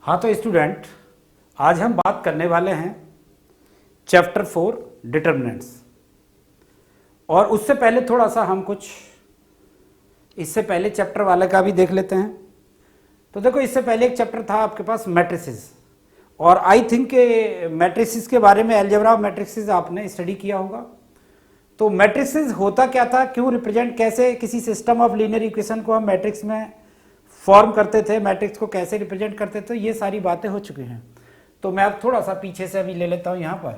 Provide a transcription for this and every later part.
हाँ तो स्टूडेंट, आज हम बात करने वाले हैं चैप्टर 4 डिटर्मिनेंट्स। और उससे पहले थोड़ा सा हम कुछ इससे पहले चैप्टर वाले का भी देख लेते हैं। तो देखो, इससे पहले एक चैप्टर था आपके पास मैट्रिसेस, और आई थिंक मैट्रिसेस के बारे में अलजेब्रा ऑफ मैट्रिसेस आपने स्टडी किया होगा। तो मैट्रिसेस होता क्या था, क्यों रिप्रेजेंट, कैसे किसी सिस्टम ऑफ लीनियर इक्वेशन को हम मैट्रिक्स में फॉर्म करते थे, मैट्रिक्स को कैसे रिप्रेजेंट करते थे, ये सारी बातें हो चुकी हैं। तो मैं अब थोड़ा सा पीछे से अभी ले लेता हूँ यहाँ पर।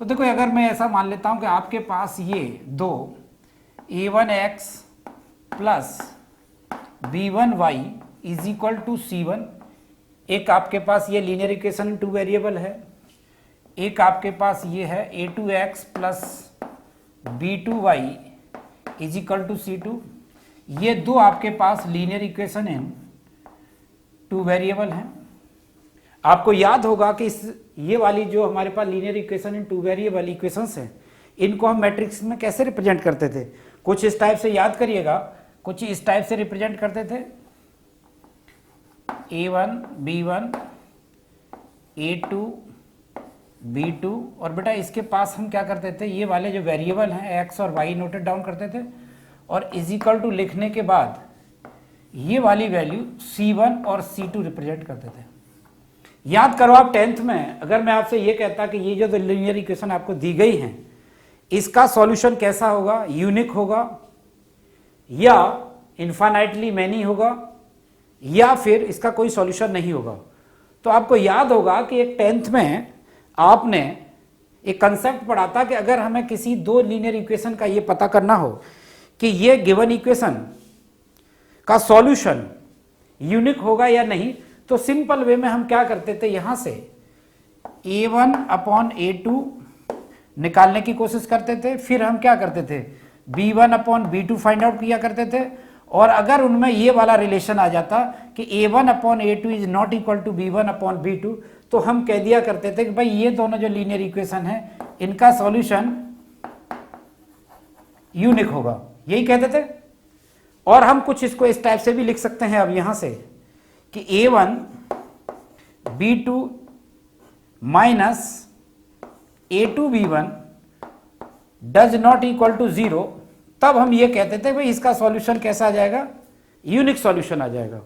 तो देखो, अगर मैं ऐसा मान लेता हूँ कि आपके पास ये दो a1x plus b1y is equal to c1, एक आपके पास ये लीनियर इक्वेशन टू वेरिएबल है, एक आपके पास ये है a2x plus b2y is equal to c2। ये दो आपके पास linear equation in two variable हैं। आपको याद होगा कि ये वाली जो हमारे पास linear equation in two variable equations हैं, इनको हम मैट्रिक्स में कैसे रिप्रेजेंट करते थे, कुछ इस टाइप से याद करिएगा, कुछ इस टाइप से रिप्रेजेंट करते थे, a1 b1 a2 b2, और बेटा इसके पास हम क्या करते थे, ये वाले जो वेरिएबल हैं x और y नोटेड डाउन करते थे, और इज इक्वल टू लिखने के बाद ये वाली वैल्यू c1 और c2 रिप्रेजेंट करते थे। याद करो आप 10th में, अगर मैं आपसे ये कहता कि ये जो लीनियर इक्वेशन आपको दी गई है, इसका सॉल्यूशन कैसा होगा, यूनिक होगा या इन्फाइनाइटली मैनी होगा या फिर इसका कोई सॉल्यूशन नहीं होगा, तो आपको याद होगा कि एक 10th में आपने एक कंसेप्ट पढ़ा था कि अगर हमें किसी दो लीनियर इक्वेशन का ये पता करना हो कि ये गिवन इक्वेशन का सॉल्यूशन यूनिक होगा या नहीं, तो सिंपल वे में हम क्या करते थे, यहां से a1 अपॉन a2 निकालने की कोशिश करते थे, फिर हम क्या करते थे b1 upon b2 find out किया करते थे, और अगर उनमें ये वाला रिलेशन आ जाता कि a1 upon a2 is not equal to b1 upon b2, तो हम कह दिया करते थे कि भाई ये दोनों जो लीनियर इक्वेशन है इनका सॉल्यूशन यूनिक होगा, यही कहते थे। और हम कुछ इसको इस टाइप से भी लिख सकते हैं अब यहां से कि a1 b2 minus a2 b1 does not equal to 0, तब हम ये कहते थे भाई इसका सॉल्यूशन कैसा आ जाएगा, यूनिक सॉल्यूशन आ जाएगा।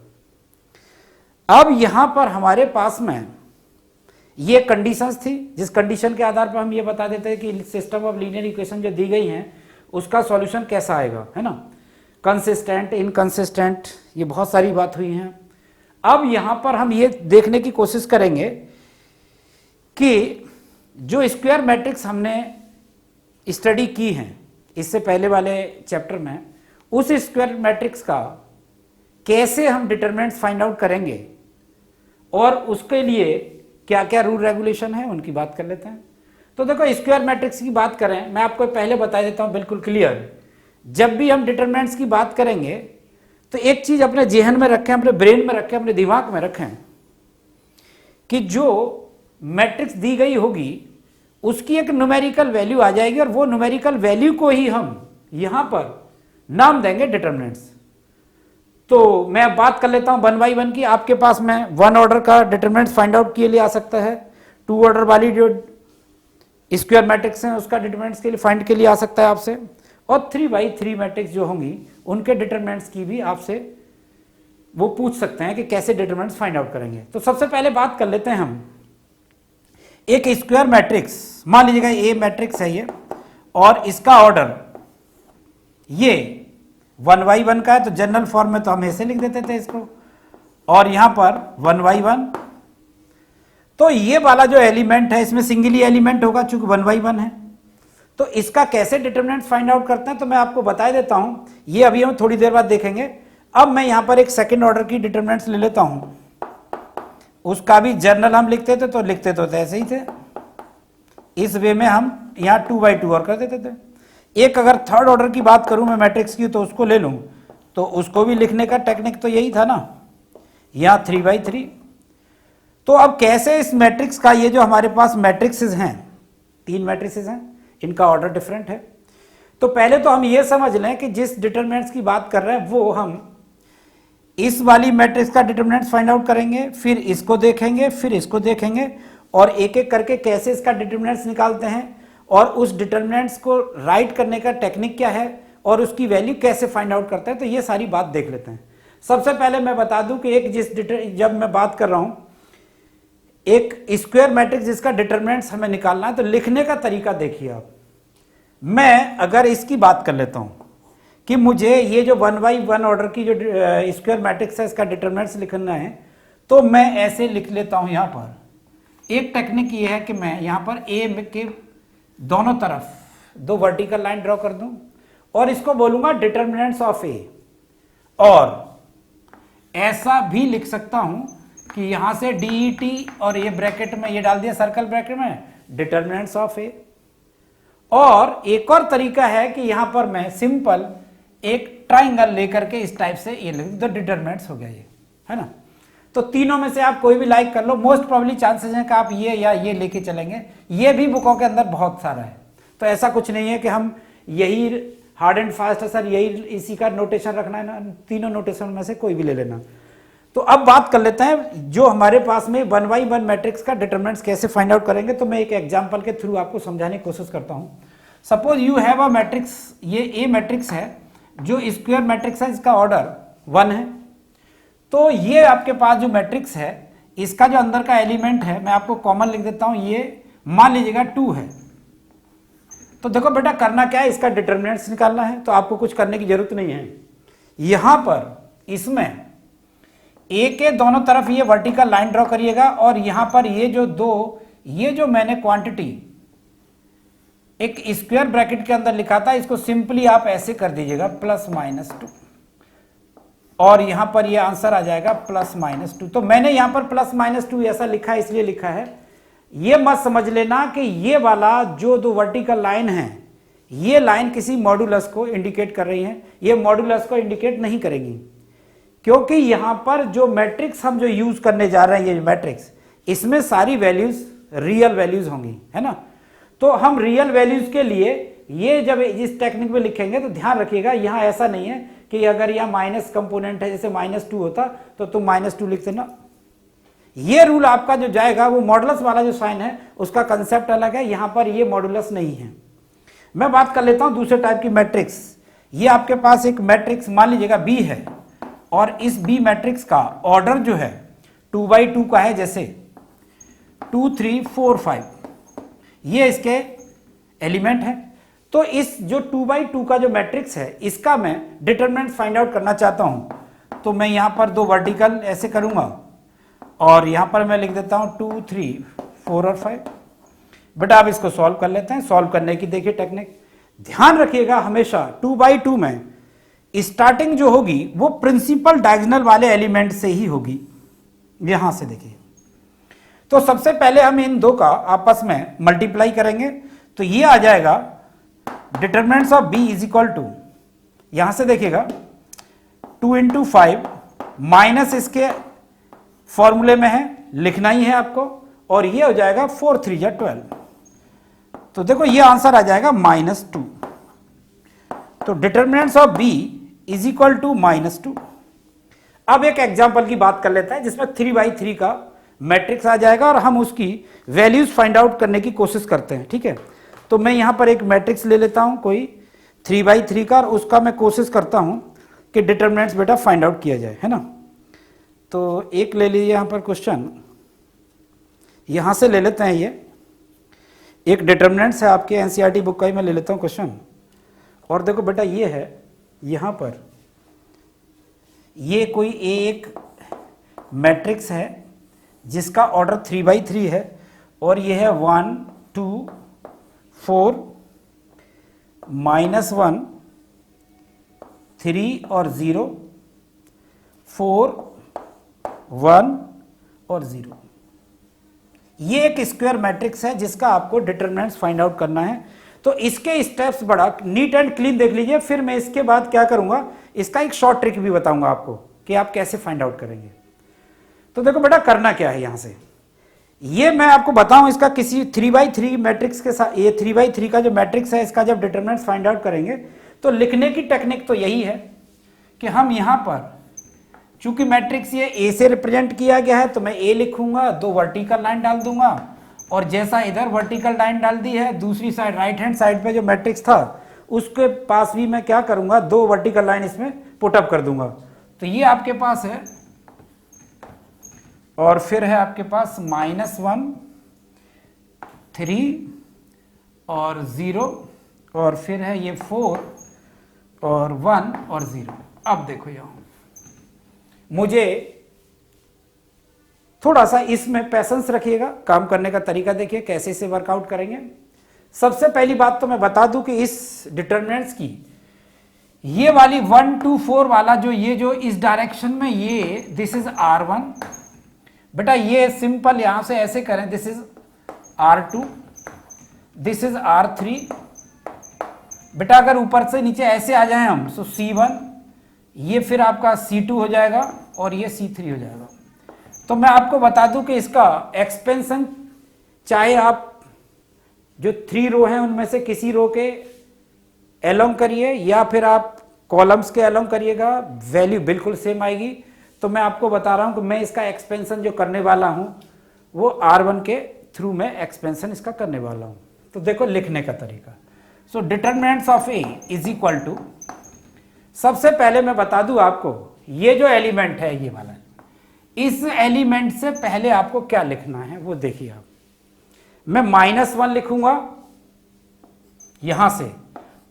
अब यहां पर हमारे पास में ये कंडीशंस थी, जिस कंडीशन के आधार पर हम ये बता देते हैं कि सिस्टम ऑफ लीनियर इक्वेशन जो दी गई हैं उसका सॉल्यूशन कैसा आएगा, है ना, कंसिस्टेंट, इनकंसिस्टेंट, ये बहुत सारी बात हुई हैं। अब यहां पर हम ये देखने की कोशिश करेंगे कि जो स्क्वायर मैट्रिक्स हमने स्टडी की हैं इससे पहले वाले चैप्टर में, उस स्क्वायर मैट्रिक्स का कैसे हम डिटरमिनेंट्स फाइंड आउट करेंगे और उसके लिए क्या क्या रूल रेगुलेशन है उनकी बात कर लेते हैं। तो देखो, स्क्वायर मैट्रिक्स की बात करें, मैं आपको पहले बता देता हूं बिल्कुल क्लियर, जब भी हम डिटरमिनेंट्स की बात करेंगे तो एक चीज अपने जेहन में रखें, अपने ब्रेन में रखें, अपने दिमाग में रखें कि जो मैट्रिक्स दी गई होगी उसकी एक न्यूमेरिकल वैल्यू आ जाएगी, और वो न्यूमेरिकल वैल्यू को ही हम यहां पर नाम देंगे डिटरमिनेंट्स। तो मैं अब बात कर लेता हूं 1 बाई 1 की। आपके पास में 1 ऑर्डर का डिटरमिनेंट्स फाइंड आउट के लिए आ सकता है, 2 ऑर्डर वाली जो स्क्वायर मैट्रिक्स हैं उसका डिटरमिनेंट्स के लिए फाइंड के लिए आ सकता है आपसे, और 3 बाई 3 मैट्रिक्स जो होंगी उनके डिटरमिनेंट्स की भी आपसे वो पूछ सकते हैं कि कैसे डिटरमिनेंट्स फाइंड आउट करेंगे। तो सबसे पहले बात कर लेते हैं हम एक स्क्वायर मैट्रिक्स, मान लीजिएगा ए मैट्रिक्स है ये, और इसका ऑर्डर ये 1 बाई 1 का है, तो जनरल फॉर्म में तो हम ऐसे लिख देते थे इसको, और यहां पर 1 बाई 1, तो ये वाला जो एलिमेंट है इसमें सिंगली एलिमेंट होगा चूंकि 1 बाई 1 है। तो इसका कैसे डिटरमिनेंट्स फाइंड आउट करते हैं, तो मैं आपको बता देता हूं, ये अभी हम थोड़ी देर बाद देखेंगे। अब मैं यहां पर एक सेकंड ऑर्डर की डिटरमिनेंट्स ले लेता हूं, उसका भी जर्नल हम लिखते थे तो लिखते तो ऐसे ही थे, इस वे में हम यहां 2 बाई 2 और कर देते थे। एक अगर थर्ड ऑर्डर की बात करूं मैं मैट्रिक्स की, तो उसको ले लूं तो उसको भी लिखने का टेक्निक तो यही था ना, यहां 3 बाई 3। तो अब कैसे इस मैट्रिक्स का, ये जो हमारे पास मैट्रिक्सेस हैं, 3 मैट्रिक्सेस हैं, इनका ऑर्डर डिफरेंट है। तो पहले तो हम ये समझ लें कि जिस डिटरमिनेंट्स की बात कर रहे हैं वो हम इस वाली मैट्रिक्स का डिटरमिनेंट्स फाइंड आउट करेंगे, फिर इसको देखेंगे, फिर इसको देखेंगे, और एक एक करके कैसे इसका डिटरमिनेंट्स निकालते हैं, और उस डिटरमिनेंट्स को राइट करने का टेक्निक क्या है, और उसकी वैल्यू कैसे फाइंड आउट करते हैं। तो ये सारी बात देख लेते हैं। सबसे पहले मैं बता दूं कि जब मैं बात कर रहा हूं एक स्क्वायर मैट्रिक्स जिसका डिटरमिनेंट्स हमें निकालना है, तो लिखने का तरीका देखिए आप। मैं अगर इसकी बात कर लेता हूं कि मुझे ये जो 1 by 1 ऑर्डर की जो स्क्वायर मैट्रिक्स है इसका डिटरमिनेंट्स लिखना है, तो मैं ऐसे लिख लेता हूं। यहां पर एक टेक्निक ये है कि मैं यहां पर ए के दोनों तरफ 2 वर्टिकल लाइन ड्रॉ कर दूं और इसको बोलूंगा डिटरमिनेंट्स ऑफ ए, और ऐसा भी लिख सकता हूं कि यहां से डी और ये ब्रैकेट में ये डाल दिया सर्कल ब्रैकेट में डिटरमिनेंट्स ऑफ ए। और एक और तरीका है कि यहां पर मैं सिंपल एक ट्राइंगल लेकर के इस टाइप से ये लिख दो, डिटरमिनेंट्स हो गया ये, है ना। तो तीनों में से आप कोई भी लाइक कर लो, मोस्ट प्रोबेबली चांसेस हैं कि आप ये या ये लेके चलेंगे। ये भी बुकों के अंदर बहुत सारा है, तो ऐसा कुछ नहीं है कि हम यही हार्ड एंड फास्ट है सर, यही इसी का नोटेशन रखना है ना, तीनों नोटेशन में से कोई भी ले लेना। तो अब बात कर लेते हैं जो हमारे पास में 1 by 1 मैट्रिक्स का डिटरमिनेंट्स कैसे फाइंड आउट करेंगे। तो मैं एक एग्जांपल के थ्रू आपको समझाने की कोशिश करता हूं। Suppose you have a matrix, ये ए मैट्रिक्स है जो स्क्वायर मैट्रिक्स है, इसका ऑर्डर 1 है। तो ये आपके पास जो मैट्रिक्स है इसका जो अंदर का एलिमेंट है, मैं आपको कॉमन लिख देता हूं, ये मान लीजिएगा 2 है। तो देखो बेटा करना क्या है, इसका डिटरमिनेंट्स निकालना है, तो आपको कुछ करने की जरूरत नहीं है। यहां पर इसमें ए के दोनों तरफ ये वर्टिकल लाइन ड्रॉ करिएगा, और यहां पर ये जो मैंने क्वांटिटी एक स्क्वायर ब्रैकेट के अंदर लिखा था, इसको सिंपली आप ऐसे कर दीजिएगा +-2, और यहां पर ये आंसर आ जाएगा +-2। तो मैंने यहां पर +-2 ऐसा लिखा है, इसलिए लिखा है। ये मत समझ लेना कि ये वाला जो 2 वर्टिकल लाइन है, ये लाइन किसी मॉड्यूलस को इंडिकेट कर रही है, ये मॉड्यूलस को इंडिकेट नहीं करेगी, क्योंकि यहां पर जो मैट्रिक्स हम जो यूज करने जा रहे हैं, ये मैट्रिक्स, इसमें सारी वैल्यूज रियल वैल्यूज होंगी, है ना। तो हम रियल वैल्यूज के लिए ये जब इस टेक्निक में लिखेंगे तो ध्यान रखिएगा, यहां ऐसा नहीं है कि अगर यहां माइनस कंपोनेंट है, जैसे -2 होता तो तुम -2 लिखते ना। ये रूल आपका जो जाएगा वो मॉडुलस वाला जो साइन है उसका कंसेप्ट अलग है, यहां पर ये मॉडुलस नहीं है। मैं बात कर लेता हूं दूसरे टाइप की मैट्रिक्स। ये आपके पास एक मैट्रिक्स मान लीजिएगा बी है, और इस बी मैट्रिक्स का ऑर्डर जो है 2 by 2 का है, जैसे 2 3 4 5 ये इसके एलिमेंट है। तो इस जो 2 by 2 का जो मैट्रिक्स है इसका मैं डिटरमिनेंट फाइंड आउट करना चाहता हूं, तो मैं यहां पर 2 वर्टिकल ऐसे करूंगा, और यहां पर मैं लिख देता हूं 2 3 4 और 5। बेटा आप इसको सॉल्व कर लेते हैं। सॉल्व करने की देखिए टेक्निक, ध्यान रखिएगा हमेशा 2 by 2 में स्टार्टिंग जो होगी वो प्रिंसिपल डायगोनल वाले एलिमेंट से ही होगी। यहां से देखिए, तो सबसे पहले हम इन दो का आपस में मल्टीप्लाई करेंगे, तो ये आ जाएगा determinants of B is equal to, यहां से देखिएगा 2 × 5 माइनस इसके फॉर्मूले में है, लिखना ही है आपको, और ये हो जाएगा 4 3 या 12। तो देखो ये आंसर आ जाएगा -2। तो determinants of B is equal to -2। अब एक एग्जांपल की बात कर लेते हैं जिसमें 3 by 3 का मैट्रिक्स आ जाएगा और हम उसकी वैल्यूज फाइंड आउट करने की कोशिश करते हैं, ठीक है। तो मैं यहां पर एक मैट्रिक्स ले लेता हूं कोई 3 by 3 का, और उसका मैं कोशिश करता हूं कि डिटरमिनेंट्स बेटा फाइंड आउट किया जाए, है ना। तो एक ले लीजिए यहां पर क्वेश्चन, यहां से ले लेते हैं, ये एक डिटरमिनेंट्स है आपके एनसीईआरटी बुक का ही मैं ले लेता हूं क्वेश्चन। और देखो बेटा ये है, यहां पर ये कोई एक मैट्रिक्स है जिसका ऑर्डर 3 by 3 है, और ये है 1 2 4 -1 3 और 0 4 1 और 0। ये एक स्क्वायर मैट्रिक्स है जिसका आपको डिटरमिनेंट्स फाइंड आउट करना है। तो इसके स्टेप्स बड़ा नीट एंड क्लीन देख लीजिए, फिर मैं इसके बाद क्या करूंगा, इसका एक शॉर्ट ट्रिक भी बताऊंगा आपको कि आप कैसे फाइंड आउट करेंगे। तो देखो बेटा करना क्या है, यहां से ये मैं आपको बताऊं, इसका किसी 3 by 3 मैट्रिक्स के साथ, ये 3 by 3 का जो मैट्रिक्स है इसका जब डिटरमिनेंट्स फाइंड आउट करेंगे तो लिखने की टेक्निक तो यही है कि हम यहां पर चूंकि मैट्रिक्स ये ए से रिप्रेजेंट किया गया है तो मैं ए लिखूंगा, 2 वर्टिकल लाइन डाल दूंगा, और जैसा इधर वर्टिकल लाइन डाल दी है दूसरी साइड राइट हैंड साइड पे जो मैट्रिक्स था उसके पास भी मैं क्या करूंगा, 2 वर्टिकल लाइन इसमें पुटअप कर दूंगा। तो ये आपके पास है, और फिर है आपके पास -1 3 और 0, और फिर है ये 4 और 1 और 0। अब देखो यहां मुझे थोड़ा सा इसमें पैसेंस रखिएगा, काम करने का तरीका देखिए कैसे इसे वर्कआउट करेंगे। सबसे पहली बात तो मैं बता दूं कि इस डिटरमिनेंट्स की ये वाली 1 2 4 वाला जो ये जो इस डायरेक्शन में ये दिस इज R1, बेटा ये सिंपल यहां से ऐसे करें, this is R2, this is R3। बेटा अगर ऊपर से नीचे ऐसे आ जाए हम तो C1, ये फिर आपका C2 हो जाएगा और ये C3 हो जाएगा। तो मैं आपको बता दूं कि इसका एक्सपेंशन चाहे आप जो 3 रो हैं उनमें से किसी रो के एलोंग करिए या फिर आप कॉलम्स के एलोंग करिएगा, वैल्यू बिल्कुल सेम आएगी। तो मैं आपको बता रहा हूं कि मैं इसका एक्सपेंशन जो करने वाला हूं वो R1 के थ्रू में एक्सपेंशन इसका करने वाला हूं। तो देखो लिखने का तरीका, so determinants of A is equal to, सबसे पहले मैं बता दूं आपको ये जो एलिमेंट है ये वाला, इस एलिमेंट से पहले आपको क्या लिखना है वो देखिए आप। मैं -1 लिखूंगा यहां से,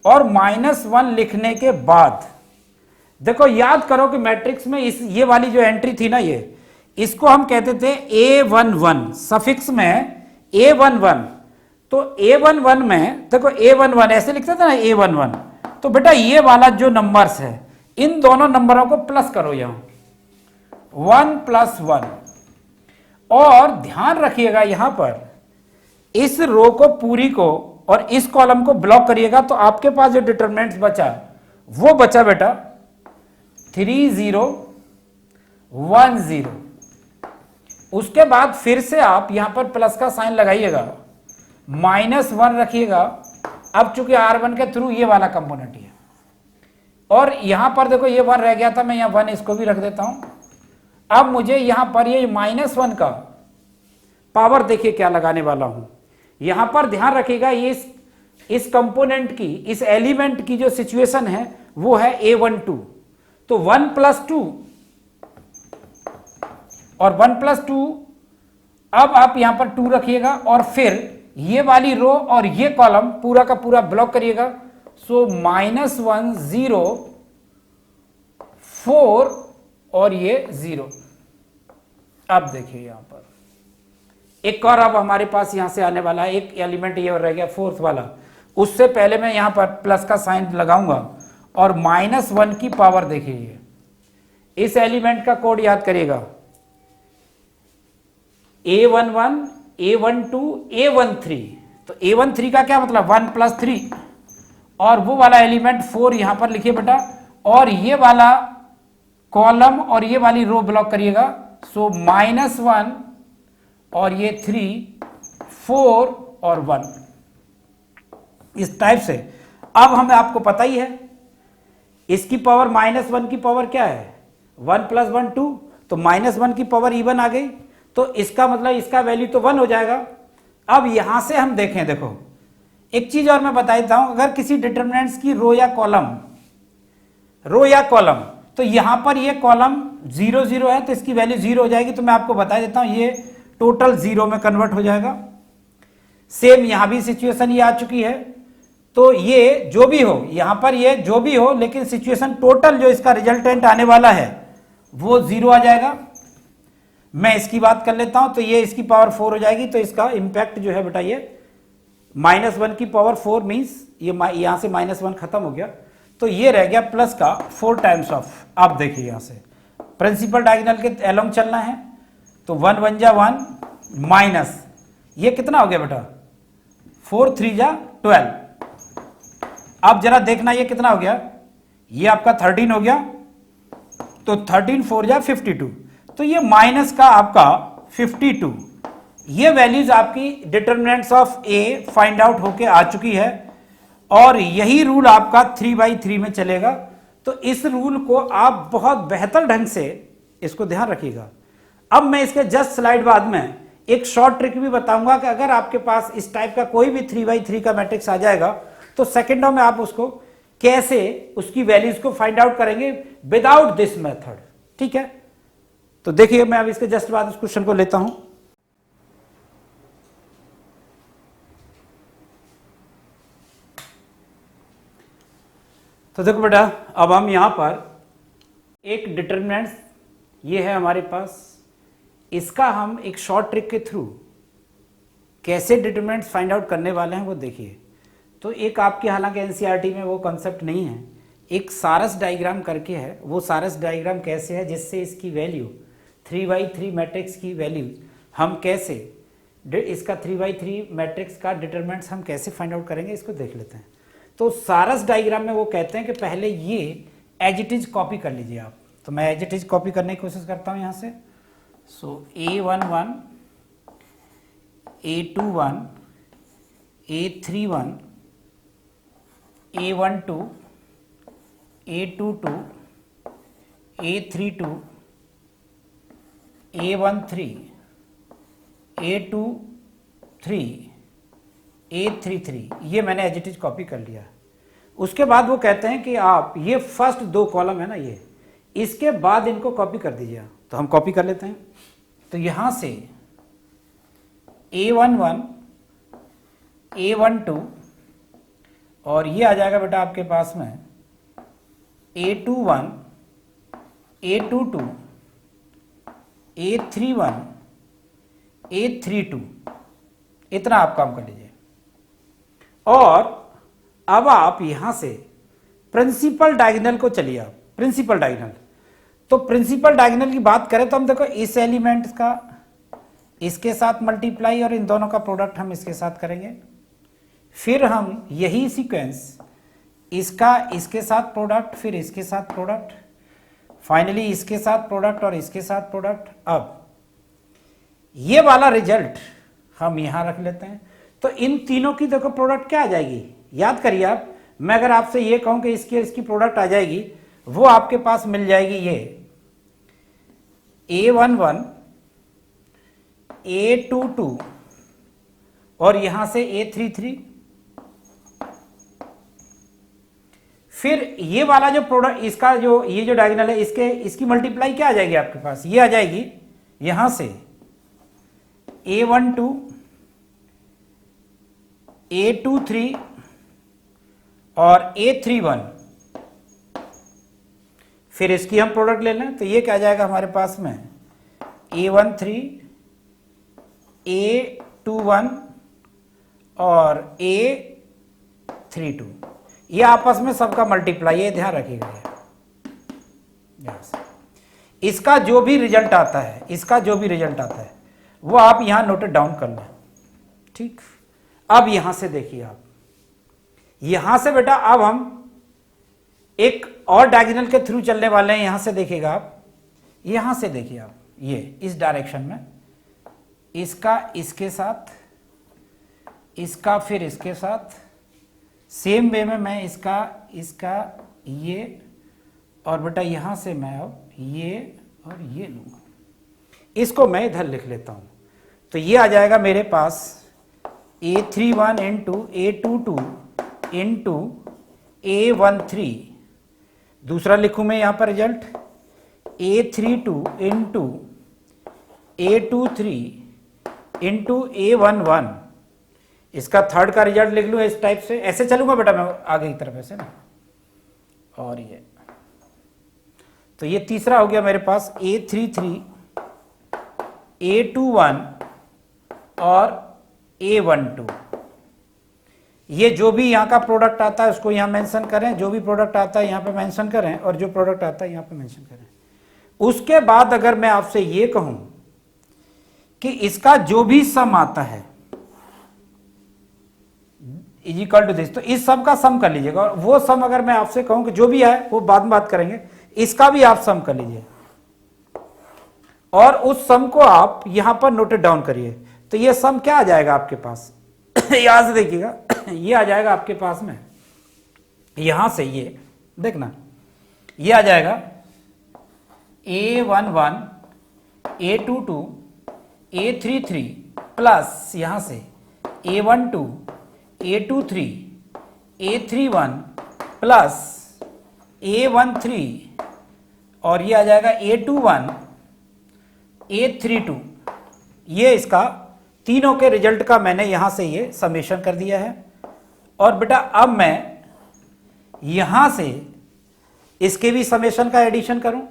और -1 लिखने के बाद देखो याद करो कि मैट्रिक्स में इस ये वाली जो एंट्री थी ना, ये इसको हम कहते थे A11, सफिक्स में A11। तो A11 में देखो A11 ऐसे लिखते थे ना A11, तो बेटा ये वाला जो नंबर्स है इन दोनों नंबरों को प्लस करो यहां 1 + 1, और ध्यान रखिएगा यहां पर इस रो को पूरी को और इस कॉलम को ब्लॉक करिएगा। तो आपके पास जो डिटरमिनेंट्स बचा वो बचा बेटा 3 0 1 0। उसके बाद फिर से आप यहां पर प्लस का साइन लगाइएगा, -1 रखिएगा। अब चूंकि R1 के थ्रू ये वाला कंपोनेंट है, और यहां पर देखो ये 1 रह गया था, मैं यहां 1 इसको भी रख देता हूं। अब मुझे यहां पर ये -1 का पावर देखिए क्या लगाने वाला हूं। यहां पर ध्यान रखिएगा ये इस कंपोनेंट की, इस एलिमेंट की जो सिचुएशन है वो है A12। तो 1 + 2 और 1 + 2, अब आप यहां पर 2 रखिएगा और फिर ये वाली रो और ये कॉलम पूरा का पूरा ब्लॉक करिएगा। सो -1 0 4 और ये 0। अब देखिए यहां पर एक और अब हमारे पास यहां से आने वाला है, एक एलिमेंट ये और रह गया 4th वाला। उससे पहले मैं यहां पर प्लस का साइन लगाऊंगा और -1 की पावर देखिए, इस एलिमेंट का कोड याद करिएगा A11 A12 A13। तो A13 का क्या मतलब 1 + 3, और वो वाला एलिमेंट 4 यहां पर लिखिए बेटा, और ये वाला कॉलम और ये वाली रो ब्लॉक करिएगा। सो -1 और ये 3 4 और 1, इस टाइप से। अब हमें आपको पता ही है इसकी पावर -1 की पावर क्या है 1 + 1 2, तो -1 की पावर इवन आ गई, तो इसका मतलब इसका वैल्यू तो 1 हो जाएगा। अब यहां से हम देखें, देखो एक चीज और मैं बता देता हूं, अगर किसी डिटरमिनेंट्स की रो या कॉलम, तो यहां पर ये कॉलम 0 0 है तो इसकी वैल्यू 0 हो जाएगी। तो मैं आपको बता देता हूं ये टोटल 0 में कन्वर्ट हो जाएगा। सेम यहां भी सिचुएशन ये आ चुकी है। तो ये जो भी हो यहां पर ये जो भी हो, लेकिन सिचुएशन टोटल जो इसका रिजल्टेंट आने वाला है वो 0 आ जाएगा। मैं इसकी बात कर लेता हूं, तो ये इसकी पावर 4 हो जाएगी। तो इसका इंपैक्ट जो है बेटा ये -1 की पावर 4 मीन्स ये यहां से -1 खत्म हो गया, तो ये रह गया प्लस का 4 टाइम्स ऑफ। आप देखिए यहां से प्रिंसिपल डायगोनल के एलोंग चलना है, तो 1 1 जा 1 माइनस ये कितना हो गया बेटा 4 3 जा 12। अब जरा देखना ये कितना हो गया, ये आपका 13 हो गया, तो 13 4 जा 52, तो ये माइनस का आपका 52। ये वैल्यूज आपकी determinants of A find out होके आ चुकी है, और यही रूल आपका 3/3 में चलेगा। तो इस रूल को आप बहुत बेहतर ढंग से इसको ध्यान रखिएगा। अब मैं इसके जस्ट स्लाइड बाद में एक शॉर्ट ट्रिक भी बताऊंगा कि अगर आपके पास इस टाइप का कोई भी 3x3 का मैट्रिक्स आ जाएगा तो सेकेंडों में आप उसको कैसे उसकी वैल्यूज को फाइंड आउट करेंगे विदाउट दिस मेथड। ठीक है, तो देखिए मैं अब इसके जस्ट बाद उस क्वेश्चन को लेता हूं। तो देखो बेटा, अब हम यहां पर एक डिटरमिनेंट्स ये है हमारे पास, इसका हम एक शॉर्ट ट्रिक के थ्रू कैसे डिटरमिनेंट्स फाइंड आउट करने वाले हैं वो देखिए। तो एक आपके हालांकि एनसीईआरटी में वो कॉन्सेप्ट नहीं है, एक सारस डायग्राम करके है। वो सारस डायग्राम कैसे है जिससे इसकी वैल्यू 3x3 मैट्रिक्स की वैल्यू हम कैसे इसका 3x3 मैट्रिक्स का डिटरमिनेंट्स हम कैसे फाइंड आउट करेंगे इसको देख लेते हैं। तो सारस डायग्राम में वो कहते हैं कि पहले ये एज इट इज कॉपी कर लीजिए आप। तो मैं एज इट इज कॉपी करने की कोशिश करता हूँ यहाँ से। सो A11, A21, A31, A12, A22, A32, A13, A23, A33, ये मैंने एज इट इज कॉपी कर लिया। उसके बाद वो कहते हैं कि आप ये फर्स्ट दो कॉलम है ना, ये इसके बाद इनको कॉपी कर दीजिए। तो हम कॉपी कर लेते हैं। तो यहां से A11, A12 और ये आ जाएगा बेटा आपके पास में A21, A22, A31, A32, इतना आप काम कर लीजिए। और अब आप यहां से प्रिंसिपल डायगोनल को चलिए आप। प्रिंसिपल डायगोनल, तो प्रिंसिपल डायगोनल की बात करें तो हम देखो इस एलिमेंट का इसके साथ मल्टीप्लाई और इन दोनों का प्रोडक्ट हम इसके साथ करेंगे। फिर हम यही सीक्वेंस इसका इसके साथ प्रोडक्ट, फिर इसके साथ प्रोडक्ट, फाइनली इसके साथ प्रोडक्ट और इसके साथ प्रोडक्ट। अब ये वाला रिजल्ट हम यहां रख लेते हैं। तो इन तीनों की देखो प्रोडक्ट क्या आ जाएगी, याद करिए आप। मैं अगर आपसे ये कहूं कि इसकी प्रोडक्ट आ जाएगी, वो आपके पास मिल जाएगी ये A11, A22 और यहां से A33। फिर ये वाला जो प्रोडक्ट इसका जो ये जो डायगोनल है इसकी मल्टीप्लाई क्या आ जाएगी आपके पास, ये आ जाएगी यहां से A12, A23 और A31। फिर इसकी हम प्रोडक्ट ले लें तो ये क्या आ जाएगा हमारे पास में A13, A21 और A32। ये आपस में सबका मल्टीप्लाई है, ध्यान रखिएगा। इसका जो भी रिजल्ट आता है, इसका जो भी रिजल्ट आता है वो आप यहां नोट डाउन कर लें। ठीक, अब यहां से देखिए आप, यहां से बेटा अब हम एक और डायगोनल के थ्रू चलने वाले हैं। यहां से देखिएगा आप, यहां से देखिए आप, ये इस डायरेक्शन में इसका इसके साथ, इसका फिर इसके साथ, सेम वे में मैं इसका ये और बेटा यहां से मैं अब ये और ये लूंगा। इसको मैं इधर लिख लेता हूं। तो ये आ जाएगा मेरे पास A31 into A22 into A13। दूसरा लिखूं मैं यहां पर result A32 into A23 into A11। इसका थर्ड का रिजल्ट लिख लूं इस टाइप से, ऐसे चलूंगा बेटा मैं आगे की तरफ ऐसे ना। और ये तो ये तीसरा हो गया मेरे पास A33, A21 और A12। ये जो भी यहाँ का प्रोडक्ट आता है उसको यहाँ मेंशन करें, जो भी प्रोडक्ट आता है यहाँ पे मेंशन करें और जो प्रोडक्ट आता है यहाँ पे मेंशन करें। उसके बाद अगर मैं आपसे ये कहूं कि इसका जो भी सम आता है इज इक्वल टू दिस, तो इस सम का सम कर लीजिएगा। और वो सम अगर मैं आपसे कहूं कि जो भी है वो बाद में बात करेंगे, इसका भी आप सम कर लीजिए और उस सम को आप यहां पर नोट डाउन करिए। तो ये सम क्या आ जाएगा आपके पास यहां से देखिएगा, ये आ जाएगा आपके पास में यहां से, ये देखना ये आ जाएगा A11 A22 A33 प्लस यहां से A12 A23 A31 plus A13 और ये आ जाएगा A21 A32। ये इसका तीनों के रिजल्ट का मैंने यहां से ये समेशन कर दिया है। और बेटा अब मैं यहां से इसके भी समेशन का एडिशन करूं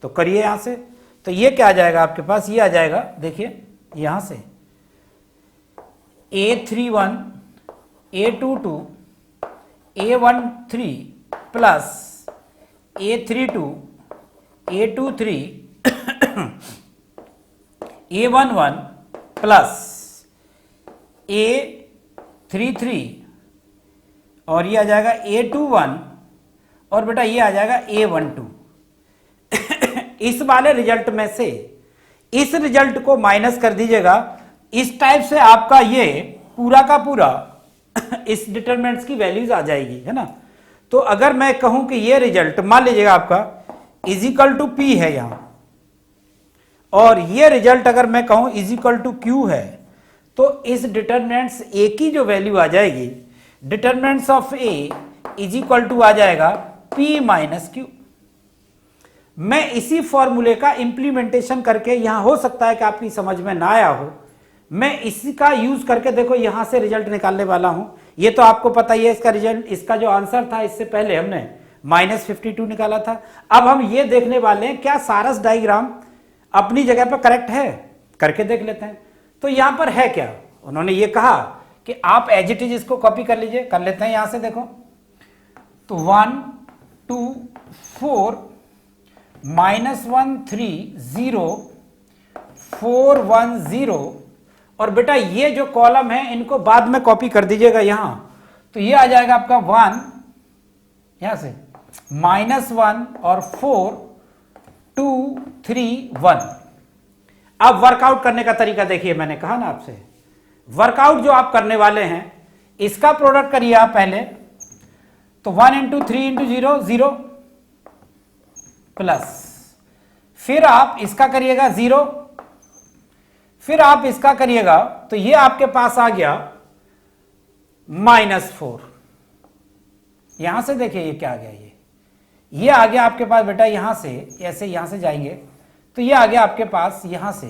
तो करिए यहां से। तो ये क्या आ जाएगा आपके पास, ये आ जाएगा देखिए यहां से A31 A22 A13 plus A32 A23 A11 plus A33 और ये आ जाएगा A21 और बेटा ये आ जाएगा A12। इस वाले रिजल्ट में से इस रिजल्ट को माइनस कर दीजिएगा। इस टाइप से आपका ये पूरा का पूरा इस डिटरमिनेंट्स की वैल्यूज आ जाएगी, है ना। तो अगर मैं कहूं कि ये रिजल्ट मान लीजिएगा आपका इजिकल टू P है यहां, और ये रिजल्ट अगर मैं कहूं इजिकल टू Q है, तो इस डिटरमिनेंट्स A की जो वैल्यू आ जाएगी, determinants of A is equal to आ जाएगा P माइनस Q। मैं इसी फॉर्मूले का इंप्लीमेंटेशन करके, यहां हो सकता है कि आपकी समझ में ना आया हो, मैं इसी का यूज करके देखो यहां से रिजल्ट निकालने वाला हूं। ये तो आपको पता ही है इसका रिजल्ट, इसका जो आंसर था इससे पहले हमने -52 निकाला था। अब हम ये देखने वाले हैं क्या सारस डायग्राम अपनी जगह पर करेक्ट है, करके देख लेते हैं। तो यहां पर है क्या, उन्होंने ये कहा कि आप एज इट इज इसको कॉपी कर लीजिए। कर लेते हैं यहां से, देखो तो 1 2 4 -1 3 0 4 1 0 और बेटा ये जो कॉलम है इनको बाद में कॉपी कर दीजिएगा यहां। तो ये आ जाएगा आपका 1 यहां से -1 और 4 2 3 1। अब वर्कआउट करने का तरीका देखिए, मैंने कहा ना आपसे वर्कआउट जो आप करने वाले हैं इसका प्रोडक्ट करिए आप पहले। तो 1 इंटू 3 इंटू 0 0 प्लस, फिर आप इसका करिएगा 0, फिर आप इसका करिएगा तो ये आपके पास आ गया -4। यहां से देखिए ये क्या आ गया, ये आ गया आपके पास बेटा यहां से, ऐसे यहां से जाएंगे तो ये आ गया आपके पास यहां से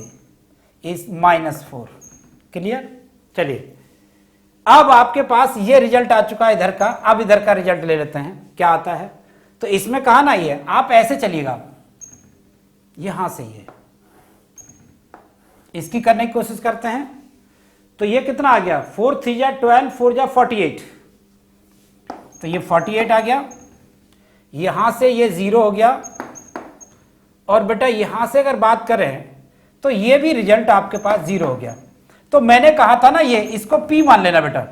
इस -4। क्लियर। चलिए अब आपके पास ये रिजल्ट आ चुका है इधर का। अब इधर का रिजल्ट ले लेते हैं क्या आता है। तो इसमें कहा ना ये आप ऐसे चलिएगा, यहां से ये इसकी करने की कोशिश करते हैं। तो ये कितना आ गया, 4 3 जा 12 4 जा 48, तो ये 48 आ गया। यहां से ये 0 हो गया और बेटा यहां से अगर बात करें तो ये भी रिजल्ट आपके पास 0 हो गया। तो मैंने कहा था ना ये इसको P मान लेना बेटा,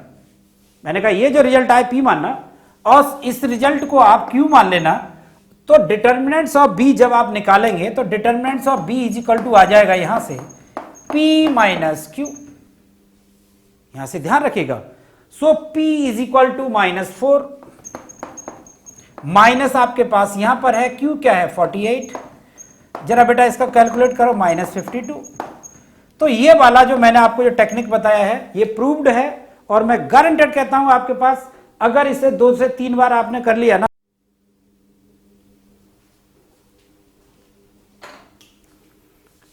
मैंने कहा ये जो रिजल्ट आए P मानना और इस रिजल्ट को आप Q मान लेना। तो डिटर्मिनेंट्स ऑफ B जब आप निकालेंगे तो determinants of B is equal to आ जाएगा यहां से P माइनस Q, यहां से ध्यान रखिएगा। So P is equal to -4, minus आपके पास यहां पर है Q क्या है 48। जरा बेटा इसका कैलकुलेट करो -52। तो ये वाला जो मैंने आपको जो टेक्निक बताया है ये प्रूव्ड है और मैं गारंटेड कहता हूं आपके पास अगर इसे 2 से 3 बार आपने कर लिया ना।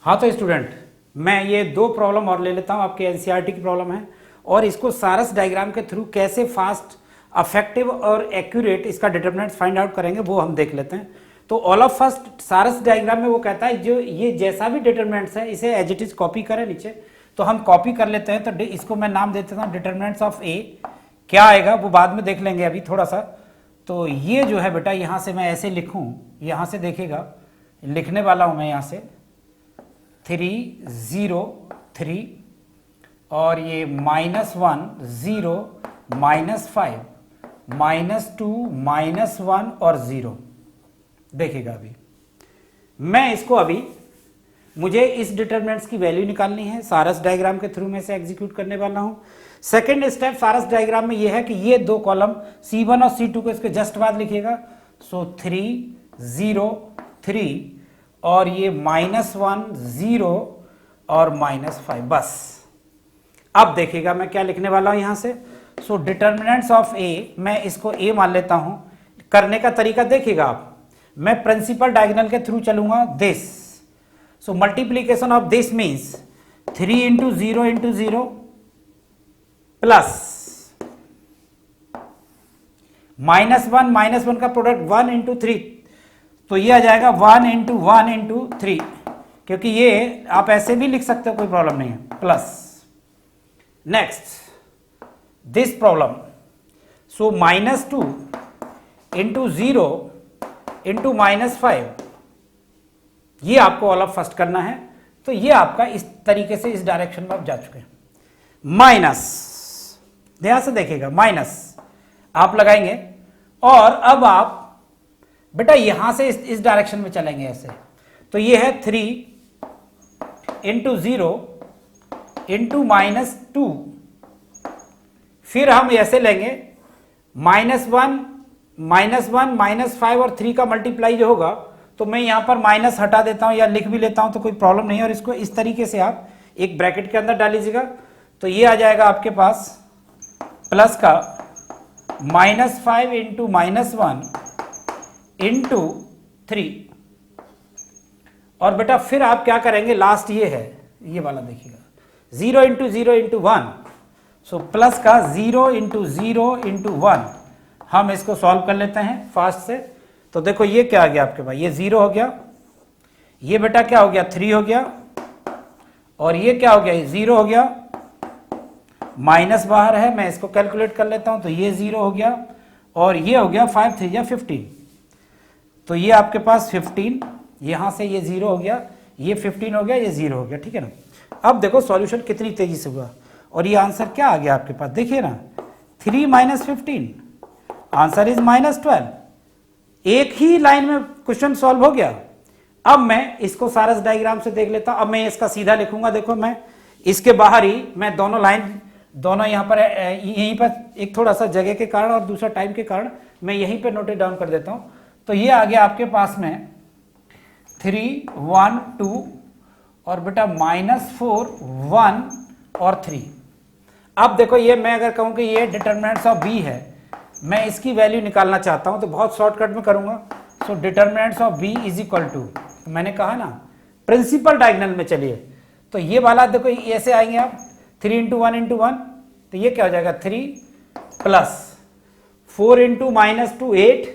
हाँ तो स्टूडेंट मैं ये 2 प्रॉब्लम और ले लेता हूं, आपके एनसीईआरटी की प्रॉब्लम है और इसको सारस डायग्राम के थ्रू कैसे फास्ट अफेक्टिव और एक्यूरेट इसका डिटरमिनेंट्स फाइंड आउट करेंगे वो हम देख लेते हैं। तो ऑल ऑफ फर्स्ट सारस डायग्राम में वो कहता है जो ये जैसा भी डिटरमिनेंट्स है इसे एज इट इज कॉपी करें नीचे। तो हम कॉपी कर लेते हैं। तो इसको मैं नाम दे देता हूं डिटरमिनेंट्स ऑफ ए। क्या आएगा वो बाद में देख लेंगे अभी थोड़ा सा। तो ये जो है बेटा यहाँ से मैं ऐसे लिखूँ, यहाँ से देखिएगा लिखने वाला हूँ मैं यहाँ से 3 0 3 और ये -1 0 -5 -2 -1 और 0। देखिएगा अभी मैं इसको अभी मुझे इस डिटरमिनेंट्स की वैल्यू निकालनी है, सारस डायग्राम के थ्रू में से एग्जीक्यूट करने वाला हूं। सेकंड स्टेप सारस डायग्राम में यह है कि ये 2 कॉलम C1 और C2 को इसके जस्ट बाद लिखिएगा। सो 3 0 3 और ये -1 0 और -5 बस। अब देखिएगा मैं क्या लिखने वाला हूं यहां से। सो डिटर्मिनेंट्स ऑफ ए, मैं इसको ए मान लेता हूं। करने का तरीका देखिएगा आप, मैं प्रिंसिपल डायगोनल के थ्रू चलूंगा this. So multiplication of this means 3 into 0 into 0 plus -1 का प्रोडक्ट 1 इंटू 3, तो ये आ जाएगा 1 इंटू 1 इंटू 3, क्योंकि ये आप ऐसे भी लिख सकते हो, कोई प्रॉब्लम नहीं है, plus next this problem. So -2 into 0 into -5, ये आपको ऑल ऑफ फर्स्ट करना है। तो ये आपका इस तरीके से इस डायरेक्शन में आप जा चुके हैं। माइनस, ध्यान से देखिएगा, माइनस आप लगाएंगे और अब आप बेटा यहां से इस डायरेक्शन में चलेंगे ऐसे। तो ये है 3 इंटू 0 इंटू -2, फिर हम ऐसे लेंगे -1 -5 और 3 का मल्टीप्लाई जो होगा, तो मैं यहां पर माइनस हटा देता हूं या लिख भी लेता हूं तो कोई प्रॉब्लम नहीं है। और इसको इस तरीके से आप एक ब्रैकेट के अंदर डाल लीजिएगा। तो ये आ जाएगा आपके पास प्लस का -5 इंटू -1 इंटू 3। और बेटा फिर आप क्या करेंगे, लास्ट ये है, ये वाला देखिएगा, 0 इंटू 0 इंटू 1। सो प्लस का 0 इंटू 0 इंटू 1। हम इसको सॉल्व कर लेते हैं फास्ट से। तो देखो ये क्या आ गया आपके पास, ये 0 हो गया, ये बेटा क्या हो गया 3 हो गया, और ये क्या हो गया, ये 0 हो गया, माइनस बाहर है, मैं इसको कैलकुलेट कर लेता हूं। तो ये 0 हो गया और ये हो गया 5 3 या 15। तो ये आपके पास 15, यहां से ये 0 हो गया, ये 15 हो गया, ये 0 हो गया, ठीक है ना। अब देखो सॉल्यूशन कितनी तेजी से हुआ, और ये आंसर क्या आ गया आपके पास, देखिए ना, 3 - 15, आंसर इज -12। एक ही लाइन में क्वेश्चन सॉल्व हो गया। अब मैं इसको सारस डायग्राम से देख लेता हूं। अब मैं इसका सीधा लिखूंगा, देखो मैं इसके बाहर ही मैं दोनों लाइन, दोनों यहाँ पर यहीं पर एक थोड़ा सा जगह के कारण और दूसरा टाइम के कारण मैं यहीं पे नोट डाउन कर देता हूँ। तो ये आ गया आपके पास में 3 1 2 और बेटा -4 1 और 3। अब देखो ये मैं अगर कहूँ कि ये डिटर्मिनेंट्स ऑफ बी है, मैं इसकी वैल्यू निकालना चाहता हूँ तो बहुत शॉर्टकट में करूँगा। So determinants of B is equal to, मैंने कहा ना प्रिंसिपल डायगोनल में चलिए, तो ये वाला देखो ऐसे आएंगे आप 3 इंटू 1 इंटू 1, तो ये क्या हो जाएगा 3 प्लस 4 इंटू -2 8,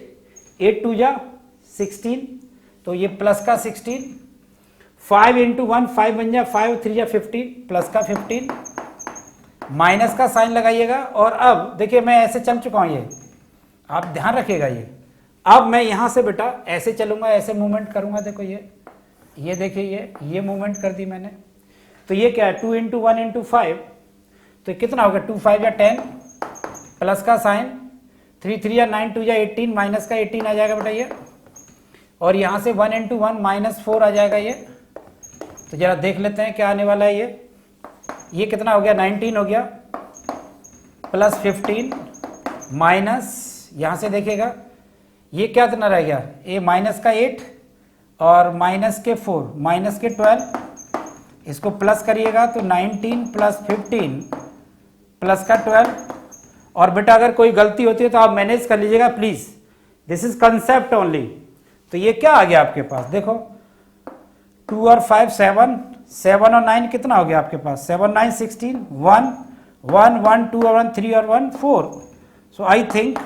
8 2 जा 16, तो ये प्लस का 16, 5 इंटू 1 5 बन जा 5 3 जा 15, प्लस का 15, माइनस का साइन लगाइएगा। और अब देखिए मैं ऐसे चल चुका हूं, ये आप ध्यान रखिएगा। ये अब मैं यहां से बेटा ऐसे चलूंगा, ऐसे मूवमेंट करूंगा, देखो ये देखिए ये मूवमेंट कर दी मैंने। तो ये क्या है 2 इंटू 1 इंटू 5, तो कितना होगा 2 5 या 10, प्लस का साइन 3 3 या 9 2 या 18, माइनस का 18 आ जाएगा बेटा ये। और यहाँ से 1 इंटू 1 -4 आ जाएगा ये। तो जरा देख लेते हैं क्या आने वाला है ये कितना हो गया 19 हो गया, प्लस 15 माइनस, यहाँ से देखिएगा ये क्या कितना रह गया, ये माइनस का 8 और माइनस के 4 माइनस के 12, इसको प्लस करिएगा तो 19 प्लस 15 प्लस का 12। और बेटा अगर कोई गलती होती है तो आप मैनेज कर लीजिएगा please, this is concept only. तो ये क्या आ गया आपके पास, देखो 2 और 5 7, 7 और 9 कितना हो गया आपके पास, 7 9 16, 1 1 1 2 और 1 3 और 1 4। सो आई थिंक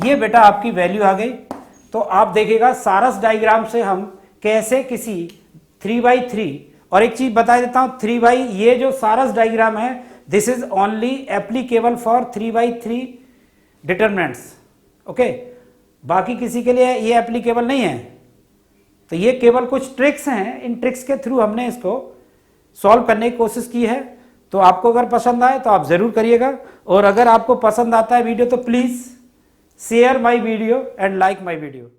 ये बेटा आपकी वैल्यू आ गई। तो आप देखिएगा सारस डायग्राम से हम कैसे किसी 3/3, और एक चीज बता देता हूं 3 ये जो सारस डायग्राम है this is only applicable for 3/3 determinants, okay, बाकी किसी के लिए ये एप्लीकेबल नहीं है। तो ये केवल कुछ ट्रिक्स हैं, इन ट्रिक्स के थ्रू हमने इसको सॉल्व करने की कोशिश की है। तो आपको अगर पसंद आए तो आप जरूर करिएगा, और अगर आपको पसंद आता है वीडियो तो please share my video and like my video.